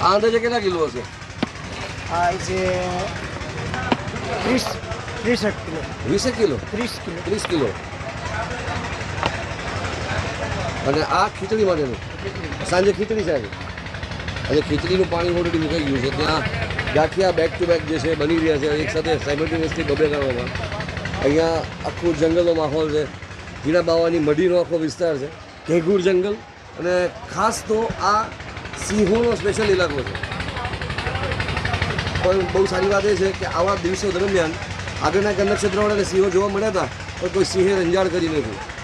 આ અંદાજે કેટલા કિલો હશે? આ છે 30 કિલો. 20 કિલો? 30 કિલો. 30 કિલો. અને આ ખીચડી માટેનું સાંજે ખીચડી છે આજે. અને ખીચડીનું પાણી ઓલરેડી મુકાઈ ગયું છે. ત્યાં ગાંઠિયા બેક ટુ બેક જે છે બની રહ્યા છે એક સાથે સાયમલ્ટેનિયસલી બબે કરવામાં. અહીંયા આખું જંગલનો માહોલ છે. જીણા બાવાની મઢીનો આખો વિસ્તાર છે. ઘેઘૂર જંગલ. અને ખાસ તો આ સિંહોનો સ્પેશિયલ ઇલાકો છે. પણ બહુ સારી વાત એ છે કે આવા દિવસો દરમિયાન આગળના કન્નડ ક્ષેત્રવાળાને સિંહો જોવા મળ્યા હતા પણ કોઈ સિંહે રંજાડ કરી નથી.